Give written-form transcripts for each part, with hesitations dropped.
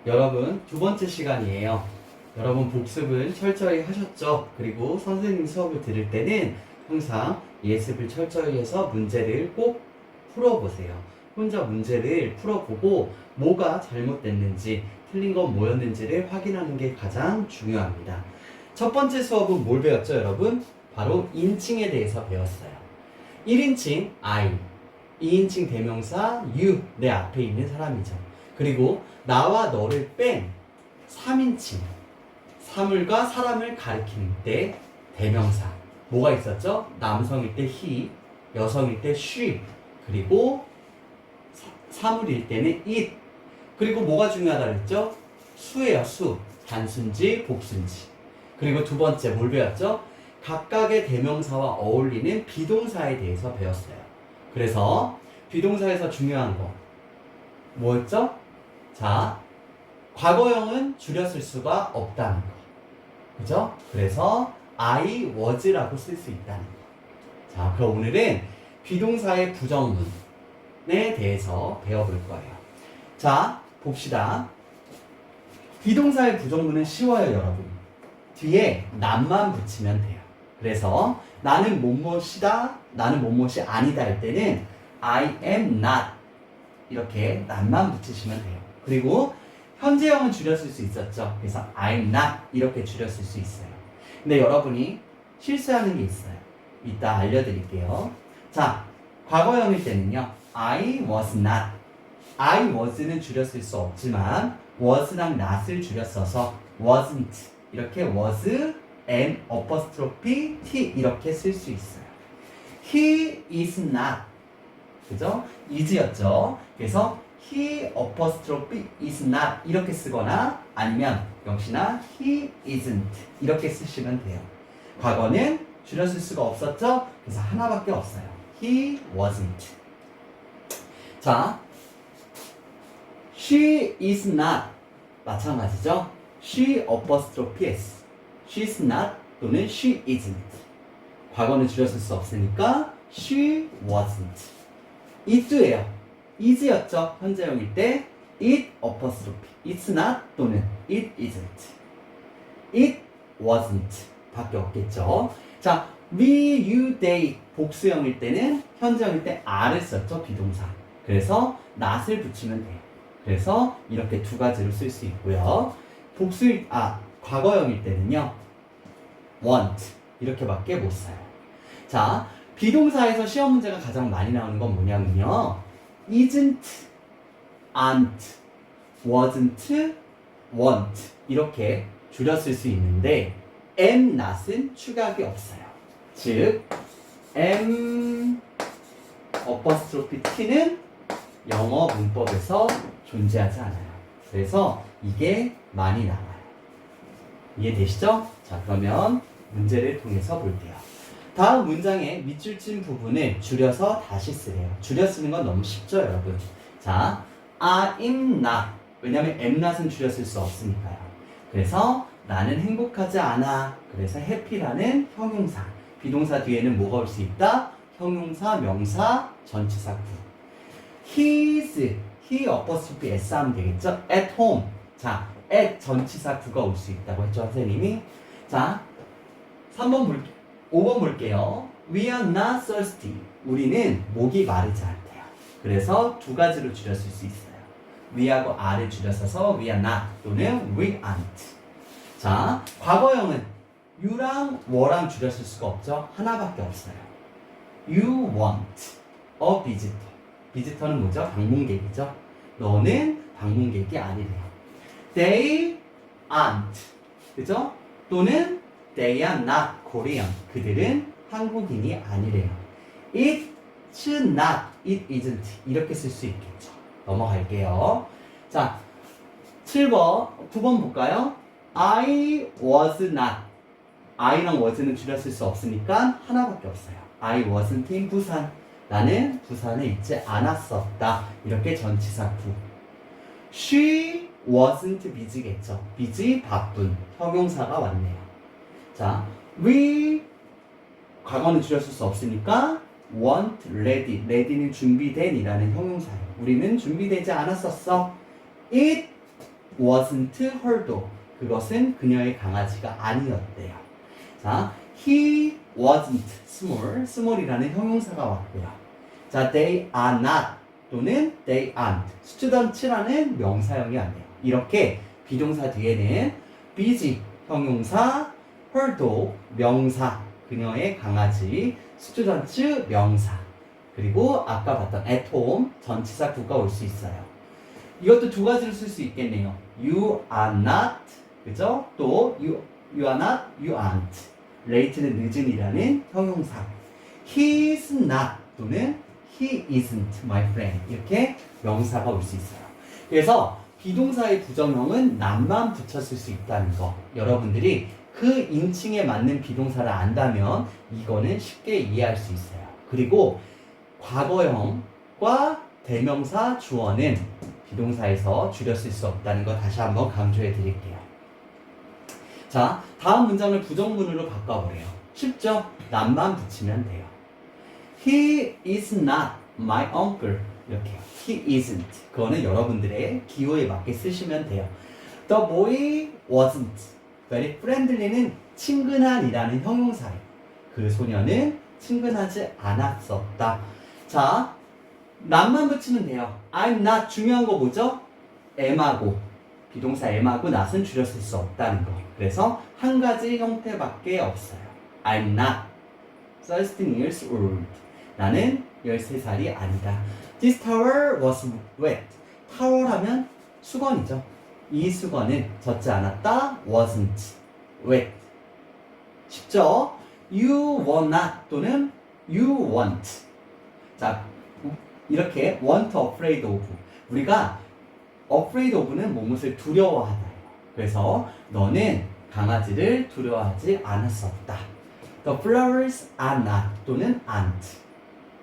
여러분, 두 번째 시간이에요. 여러분 복습은 철저히 하셨죠? 그리고 선생님 수업을 들을 때는 항상 예습을 철저히 해서 문제를 꼭 풀어보세요. 혼자 문제를 풀어보고 뭐가 잘못됐는지, 틀린 건 뭐였는지를 확인하는 게 가장 중요합니다. 첫 번째 수업은 뭘 배웠죠, 여러분? 바로 인칭에 대해서 배웠어요. 1인칭 I, 2인칭 대명사 you, 내 앞에 있는 사람이죠. 그리고 나와 너를 뺀 3인칭, 사물과 사람을 가리키는 때 대명사 뭐가 있었죠? 남성일 때 he, 여성일 때 she, 그리고 사물일 때는 it. 그리고 뭐가 중요하다 그랬죠? 수예요, 수. 단순지, 복순지. 그리고 두 번째 뭘 배웠죠? 각각의 대명사와 어울리는 비동사에 대해서 배웠어요. 그래서 비동사에서 중요한 거 뭐였죠? 자, 과거형은 줄여 쓸 수가 없다는 거. 그죠? 그래서 I was라고 쓸 수 있다는 거. 자, 그럼 오늘은 비동사의 부정문에 대해서 배워볼 거예요. 자, 봅시다. 비동사의 부정문은 쉬워요, 여러분. 뒤에 not만 붙이면 돼요. 그래서 나는 뭐뭐이다, 나는 뭐뭐이 아니다 할 때는 I am not 이렇게 not만 붙이시면 돼요. 그리고 현재형은 줄였을 수 있었죠. 그래서 I'm not 이렇게 줄였을 수 있어요. 근데 여러분이 실수하는 게 있어요. 이따 알려드릴게요. 자, 과거형일 때는요. I was not. I was는 줄였을 수 없지만 was랑 not을 줄였어서 wasn't 이렇게 was, am, apostrophe, t 이렇게 쓸 수 있어요. He is not. 그죠? is였죠. 그래서 he apostrophe is not 이렇게 쓰거나 아니면 역시나 he isn't 이렇게 쓰시면 돼요. 과거는 줄였을 수가 없었죠? 그래서 하나밖에 없어요. he wasn't. 자, she is not 마찬가지죠? she apostrophe s. she's not 또는 she isn't. 과거는 줄였을 수 없으니까 she wasn't. it도예요. is였죠. 현재형일 때 it apostrophe it's not 또는 it isn't. it wasn't 밖에 없겠죠. 자, we, you, they 복수형일 때는 현재형일 때 are를 썼죠. 비동사. 그래서 not을 붙이면 돼요. 그래서 이렇게 두 가지로 쓸 수 있고요. 과거형일 때는요. want 이렇게밖에 못 써요. 자, 비동사에서 시험 문제가 가장 많이 나오는 건 뭐냐면요. isn't, aren't, wasn't, won't 이렇게 줄였을 수 있는데 am, not은 축약이 없어요. 즉 am apostrophe t는 영어 문법에서 존재하지 않아요. 그래서 이게 많이 나와요. 이해되시죠? 자, 그러면 문제를 통해서 볼게요. 다음 문장의 밑줄 친 부분을 줄여서 다시 쓰래요. 줄여 쓰는 건 너무 쉽죠, 여러분? 자, I am not. 왜냐면 am not은 줄여 쓸 수 없으니까요. 그래서 나는 행복하지 않아. 그래서 happy라는 형용사. 비동사 뒤에는 뭐가 올 수 있다? 형용사, 명사, 전치사 구. He's, he apostrophe s 하면 되겠죠? At home. 자, at 전치사 구가 올 수 있다고 했죠, 선생님이? 자, 5번 볼게요. We are not thirsty. 우리는 목이 마르지 않대요. 그래서 두 가지로 줄였을 수 있어요. we하고 are를 줄여서서 we are not 또는 we aren't. 자, 과거형은 you랑 were랑 줄였을 수가 없죠. 하나밖에 없어요. You want a visitor. 비지터는 뭐죠? 방문객이죠. 너는 방문객이 아니래요. They aren't. 그죠? 또는 They are not Korean. 그들은 한국인이 아니래요. It's not, it isn't. 이렇게 쓸 수 있겠죠. 넘어갈게요. 자, 7번, 2번 볼까요? I was not. I랑 was는 줄였을 수 없으니까 하나밖에 없어요. I wasn't in 부산. 나는 부산에 있지 않았었다. 이렇게 전치사 구. She wasn't busy겠죠. busy, 바쁜. 형용사가 왔네요. 자, we 과거는 줄였을 수 없으니까 weren't ready. ready는 준비된 이라는 형용사예요. 우리는 준비되지 않았었어. It wasn't her dog. 그것은 그녀의 강아지가 아니었대요. 자, he wasn't small. small이라는 형용사가 왔고요. 자, they are not 또는 they aren't. student라는 명사형이 왔네요. 이렇게 비동사 뒤에는 busy 형용사, her dog 명사, 그녀의 강아지, student 명사, 그리고 아까 봤던 at home 전치사 구가 올 수 있어요. 이것도 두 가지로 쓸 수 있겠네요. You are not, 그죠? 또 you are not, you aren't. late는 늦은이라는 형용사. He is not 또는 he isn't my friend. 이렇게 명사가 올 수 있어요. 그래서 비동사의 부정형은 not만 붙였을 수 있다는 거. 여러분들이 그 인칭에 맞는 비동사를 안다면 이거는 쉽게 이해할 수 있어요. 그리고 과거형과 대명사 주어는 비동사에서 줄였을 수 없다는 거 다시 한번 강조해 드릴게요. 자, 다음 문장을 부정문으로 바꿔보래요. 쉽죠? not만 붙이면 돼요. He is not my uncle. 이렇게요. He isn't. 그거는 여러분들의 기호에 맞게 쓰시면 돼요. The boy wasn't very friendly는 친근한이라는 형용사예요. 그 소녀는 친근하지 않았었다. 자, not만 붙이면 돼요. I'm not 중요한 거 뭐죠? am하고 비동사 am하고 not은 줄였을 수 없다는 거. 그래서 한 가지 형태밖에 없어요. I'm not 13 years old. 나는 13살이 아니다. This towel was wet. 타월 하면 수건이죠. 이 수건은 젖지 않았다. wasn't wet. 쉽죠? You were not 또는 you weren't. 자, 이렇게 want afraid of. 우리가 afraid of는 무엇을 두려워하다. 그래서 너는 강아지를 두려워하지 않았었다. The flowers are not 또는 aren't.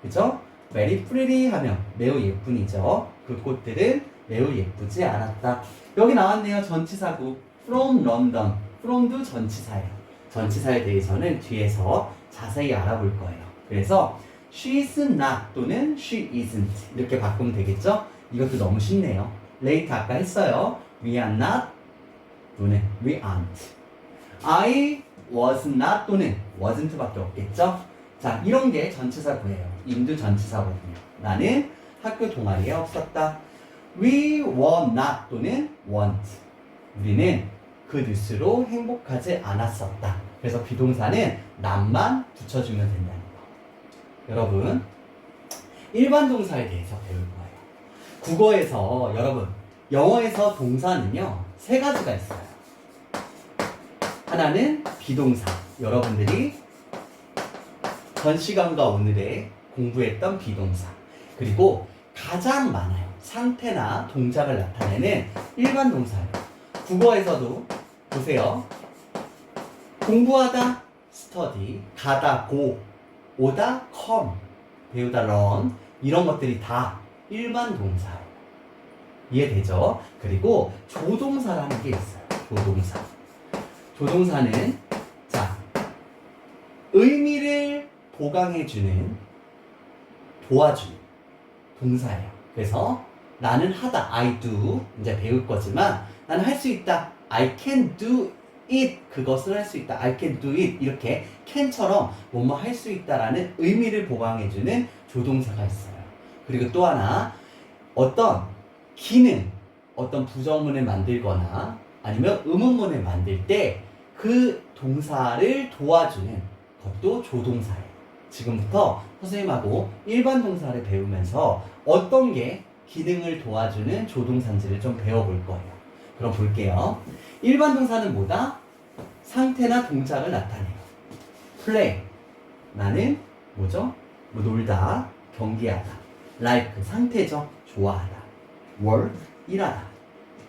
그죠? very pretty 하면 매우 예쁜이죠. 그 꽃들은 매우 예쁘지 않았다. 여기 나왔네요. 전치사구. from London. from도 전치사예요. 전치사에 대해서는 뒤에서 자세히 알아볼 거예요. 그래서 she is not 또는 she isn't 이렇게 바꾸면 되겠죠? 이것도 너무 쉽네요. late 아까 했어요. we are not 또는 we aren't. I was not 또는 wasn't 밖에 없겠죠? 자, 이런 게 전치사구예요. 인도 전치사거든요. 나는 학교 동아리에 없었다. We were not 또는 weren't. 우리는 그 뉴스로 행복하지 않았었다. 그래서 비동사는 not만 붙여주면 된다는 거. 여러분, 일반 동사에 대해서 배울 거예요. 국어에서 여러분, 영어에서 동사는요, 세 가지가 있어요. 하나는 비동사. 여러분들이 전 시간과 오늘에 공부했던 비동사. 그리고 가장 많아요. 상태나 동작을 나타내는 일반 동사예요. 국어에서도 보세요. 공부하다, study, 가다, go, 오다, come, 배우다, learn 이런 것들이 다 일반 동사예요. 이해되죠? 그리고 조동사라는 게 있어요. 조동사. 조동사는 자 의미를 보강해주는 도와주는 동사예요. 그래서 나는 하다, I do 이제 배울 거지만 나는 할 수 있다, I can do it 그것을 할 수 있다, I can do it 이렇게 can처럼 뭐뭐 할 수 있다라는 의미를 보강해주는 조동사가 있어요. 그리고 또 하나 어떤 기능, 어떤 부정문을 만들거나 아니면 의문문을 만들 때 그 동사를 도와주는 것도 조동사예요. 지금부터 선생님하고 일반 동사를 배우면서 어떤 게 기능을 도와주는 조동사인지를 좀 배워볼 거예요. 그럼 볼게요. 일반 동사는 뭐다? 상태나 동작을 나타내요. play, 나는 뭐죠? 뭐 놀다, 경기하다. like, 상태죠? 좋아하다. work, 일하다.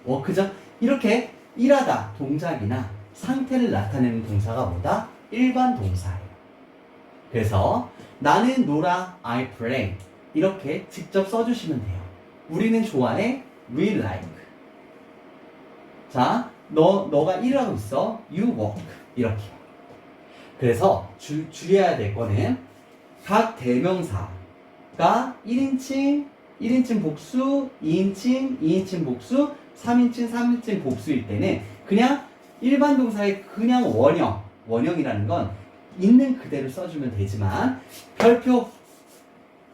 work죠? 이렇게 일하다, 동작이나 상태를 나타내는 동사가 뭐다? 일반 동사예요. 그래서 나는 놀아, I play 이렇게 직접 써주시면 돼요. 우리는 좋아해, we like. 자, 너가 일하고 있어, you work 이렇게. 그래서 주의해야 될 거는 각 대명사가 1인칭 복수, 2인칭 복수, 3인칭, 3인칭 복수일 때는 그냥 일반 동사의 그냥 원형이라는 건 있는 그대로 써주면 되지만 별표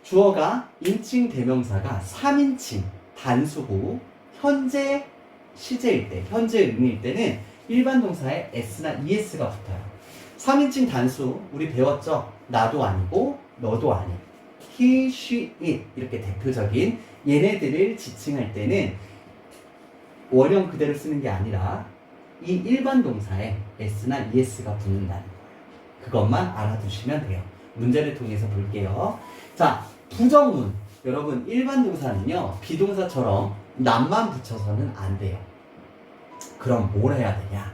주어가 인칭 대명사가 3인칭 단수고 현재 시제일 때, 현재 의미일 때는 일반 동사에 s나 es가 붙어요. 3인칭 단수 우리 배웠죠? 나도 아니고 너도 아니. he, she, it 이렇게 대표적인 얘네들을 지칭할 때는 원형 그대로 쓰는 게 아니라 이 일반 동사에 s나 es가 붙는다는 거예요. 그것만 알아두시면 돼요. 문제를 통해서 볼게요. 자, 부정문. 여러분 일반 동사는요 비동사처럼 nam만 붙여서는 안 돼요. 그럼 뭘 해야 되냐?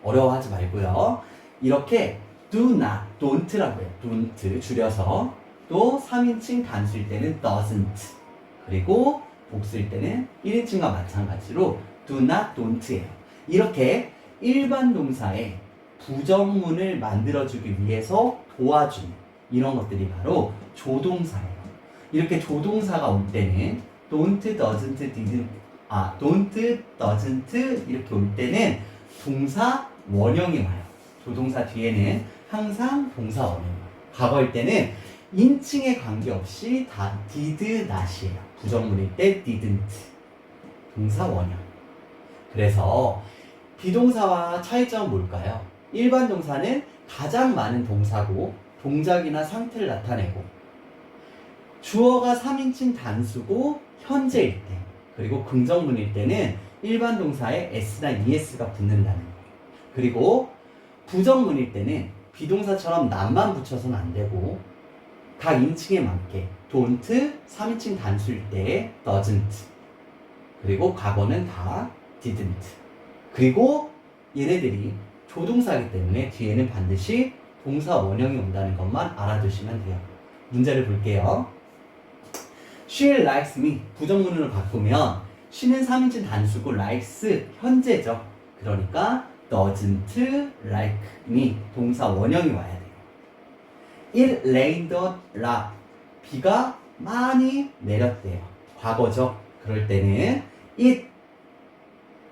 어려워하지 말고요. 이렇게 do not, don't라고 해요. don't 줄여서 또 3인칭 단수일 때는 doesn't 그리고 복수일 때는 1인칭과 마찬가지로 do not, don't예요. 이렇게 일반 동사에 부정문을 만들어주기 위해서 도와주는 이런 것들이 바로 조동사예요. 이렇게 조동사가 올 때는 don't, doesn't, didn't, don't, doesn't 이렇게 올 때는 동사 원형이 와요. 조동사 뒤에는 항상 동사 원형이 와요. 과거일 때는 인칭에 관계없이 다 did, not이에요. 부정문일 때 didn't, 동사 원형. 그래서 비동사와 차이점은 뭘까요? 일반 동사는 가장 많은 동사고 동작이나 상태를 나타내고 주어가 3인칭 단수고 현재일 때 그리고 긍정문일 때는 일반 동사에 s나 es가 붙는다는 거예요. 그리고 부정문일 때는 비동사처럼 nam만 붙여서는 안 되고 각 인칭에 맞게 don't, 3인칭 단수일 때 doesn't 그리고 과거는 다 didn't 그리고 얘네들이 조동사이기 때문에 뒤에는 반드시 동사 원형이 온다는 것만 알아두시면 돼요. 문제를 볼게요. She likes me 부정문으로 바꾸면 she는 3인칭 단수고 likes 현재죠. 그러니까 doesn't like me 동사 원형이 와야 돼요. It rained a lot 비가 많이 내렸대요. 과거죠. 그럴 때는 it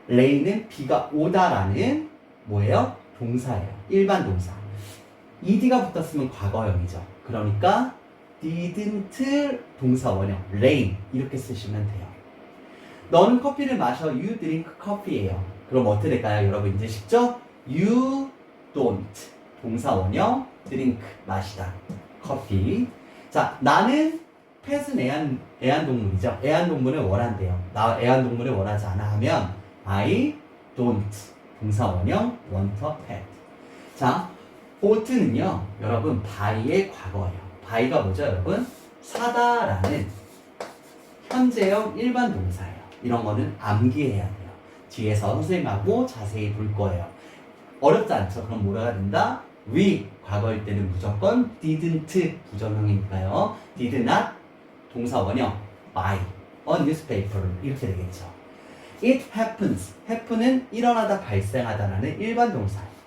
rain은 비가 오다라는 뭐예요? 동사예요. 일반 동사. ed가 붙었으면 과거형이죠. 그러니까 didn't 동사 원형 rain 이렇게 쓰시면 돼요. 너는 커피를 마셔. You drink coffee예요. 그럼 어떻게 될까요? 여러분 이제 쉽죠? You don't 동사 원형 drink 마시다 커피. 자, 나는 펫은 애완동물이죠. 애완동물을 원한대요. 나 애완동물을 원하지 않아 하면 I don't 동사 원형 want a pet. 자, bought는요 여러분 buy의 과거예요. buy가 뭐죠 여러분? 사다라는 현재형 일반 동사예요. 이런 거는 암기해야 돼요. 뒤에서 선생님하고 자세히 볼 거예요. 어렵지 않죠? 그럼 뭐라가 된다? we 과거일 때는 무조건 didn't 부정형이니까요. did not 동사 원형 buy a newspaper 이렇게 되겠죠. It happens. happen은 일어나다 발생하다라는 일반 동사예요.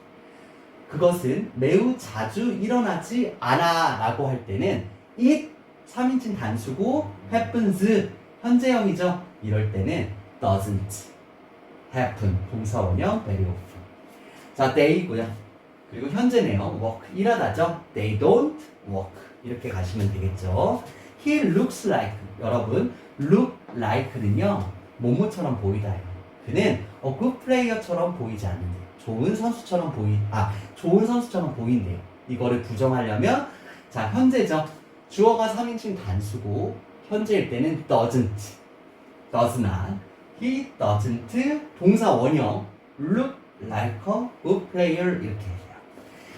그것은 매우 자주 일어나지 않아 라고 할 때는 it 3인칭 단수고 happens 현재형이죠. 이럴 때는 doesn't happen 동사 원형 very often. 자, they고요. 그리고 현재네요. work 일하다죠. They don't work 이렇게 가시면 되겠죠. He looks like 여러분 look like는요 뭐뭐처럼 보이다예요. 그는 good player처럼 보이지 않는데 좋은 선수처럼 보인대요. 이거를 부정하려면 자 현재죠. 주어가 3인칭 단수고 현재일 때는 doesn't, does not, he doesn't 동사 원형 look like a good player 이렇게 해요.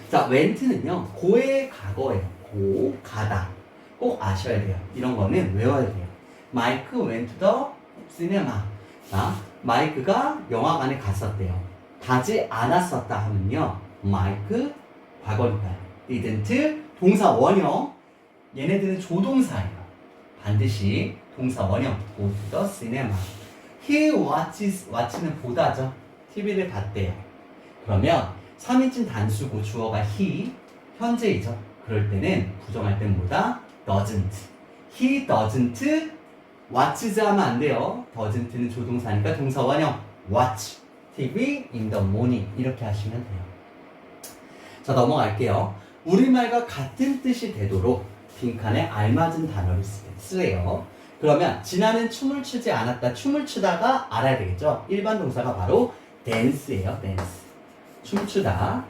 자, went는요 고의 과거예요. 고, 가다 꼭 아셔야 돼요. 이런 거는 외워야 돼요. Mike went to the cinema. 자, 마이크가 영화관에 갔었대요. 가지 않았었다 하면요 마이크 과거니까요. didn't 동사 원형 얘네들은 조동사예요. 반드시 동사 원형 go to the cinema. He watch는 보다죠. TV를 봤대요. 그러면 3인칭 단수고 주어가 he 현재이죠. 그럴 때는 부정할 땐 뭐다? doesn't. He doesn't watches 하면 안 돼요. doesn't는 조동사니까 동사 원형. watch TV in the morning 이렇게 하시면 돼요. 자, 넘어갈게요. 우리말과 같은 뜻이 되도록 빈칸에 알맞은 단어를 쓰래요. 그러면 진아는 춤을 추지 않았다. 춤을 추다가 알아야 되겠죠? 일반 동사가 바로 dance예요. dance. 춤추다.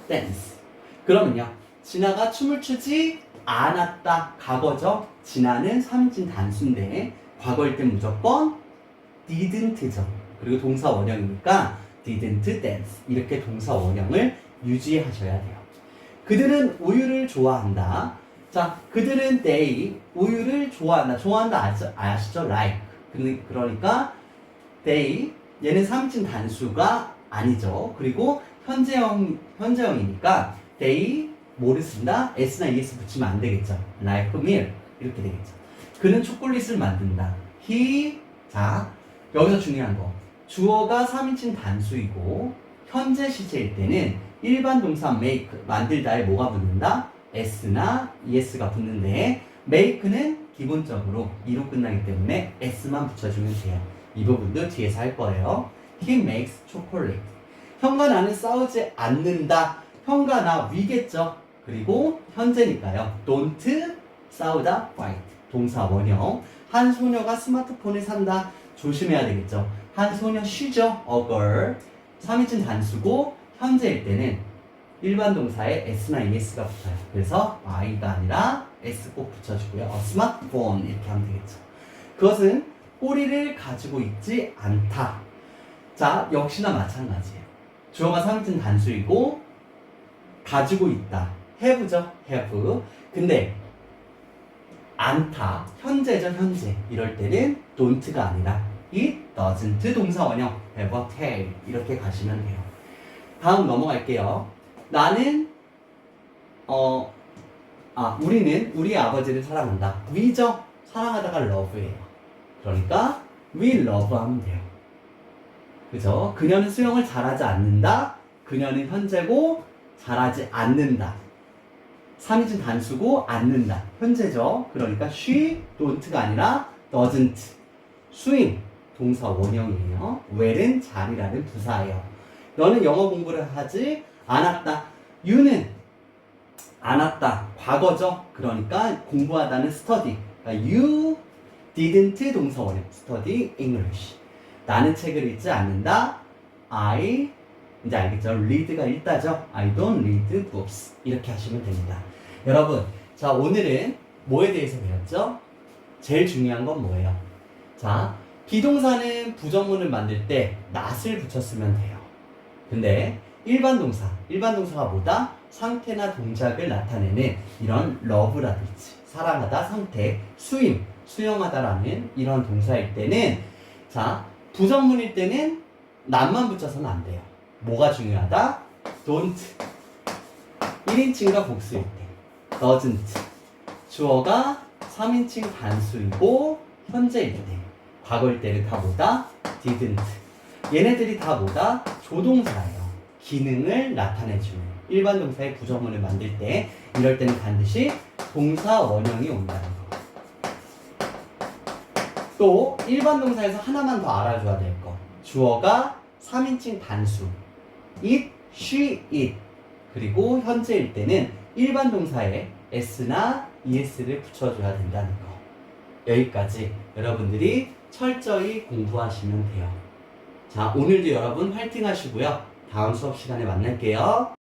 dance. 그러면요. 진아가 춤을 추지 않았다. 과거죠? 진아는 3인칭 단수인데 과거일 땐 무조건 didn't죠. 그리고 동사 원형이니까 didn't dance. 이렇게 동사 원형을 유지하셔야 돼요. 그들은 우유를 좋아한다. 자, 그들은 they 우유를 좋아한다. 좋아한다 아시죠? like. 그러니까 they 얘는 3인칭 단수가 아니죠. 그리고 현재형이니까 they 뭐를 쓴다? s나 es 붙이면 안 되겠죠. like meal 이렇게 되겠죠. 그는 초콜릿을 만든다. he 자 여기서 중요한 거 주어가 3인칭 단수이고 현재 시제일 때는 일반 동사 make 만들다에 뭐가 붙는다? s나 es가 붙는데 make는 기본적으로 e로 끝나기 때문에 s만 붙여주면 돼요. 이 부분도 뒤에서 할 거예요. He makes chocolate. 형과 나는 싸우지 않는다. 형과 나 위겠죠. 그리고 현재니까요. don't 싸우다 fight. 동사 원형. 한 소녀가 스마트폰을 산다. 조심해야 되겠죠. 한 소녀 쉬죠. a girl. 3인칭 단수고 현재일 때는 일반 동사에 s나 es가 붙어요. 그래서 Y가 아니라 s 꼭 붙여주고요. 스마트폰 이렇게 하면 되겠죠. 그것은 꼬리를 가지고 있지 않다. 자, 역시나 마찬가지예요. 주어가 3인칭 단수이고 가지고 있다. have죠. have. 근데 않다. 현재죠. 현재. 이럴 때는 don't가 아니라 it doesn't 동사 원형 have a tail 이렇게 가시면 돼요. 다음 넘어갈게요. 나는 우리는 우리 아버지를 사랑한다. we죠. 사랑하다가 love예요. 그러니까 we love 하면 돼요. 그죠? 그녀는 수영을 잘하지 않는다. 그녀는 현재고 잘하지 않는다. 3인칭 단수고 않는다. 현재죠. 그러니까 she don't가 아니라 doesn't. swim 동사 원형이에요. well은 잘이라는 부사예요. 너는 영어 공부를 하지 않았다. you는 않았다. 과거죠. 그러니까 공부하다는 study. 그러니까 you didn't 동사 원형 study English. 나는 책을 읽지 않는다. I 이제 알겠죠? read가 읽다죠. I don't read books. 이렇게 하시면 됩니다. 여러분, 자 오늘은 뭐에 대해서 배웠죠? 제일 중요한 건 뭐예요? 자, 비동사는 부정문을 만들 때 not을 붙였으면 돼요. 근데 일반 동사가 뭐다? 상태나 동작을 나타내는 이런 love라든지 사랑하다, 상태, swim, 수영하다라는 이런 동사일 때는 자, 부정문일 때는 not만 붙여서는 안 돼요. 뭐가 중요하다? don't 1인칭과 복수일 때 doesn't 주어가 3인칭 단수이고 현재일 때 과거일 때는 다 뭐다? didn't 얘네들이 다 뭐다? 조동사예요. 기능을 나타내주는 일반 동사의 부정문을 만들 때 이럴 때는 반드시 동사 원형이 온다는 거. 또 일반 동사에서 하나만 더 알아줘야 될 거. 주어가 3인칭 단수 it, she, it 그리고 현재일 때는 일반 동사에 s나 es를 붙여줘야 된다는 거. 여기까지 여러분들이 철저히 공부하시면 돼요. 자, 오늘도 여러분 화이팅 하시고요. 다음 수업 시간에 만날게요.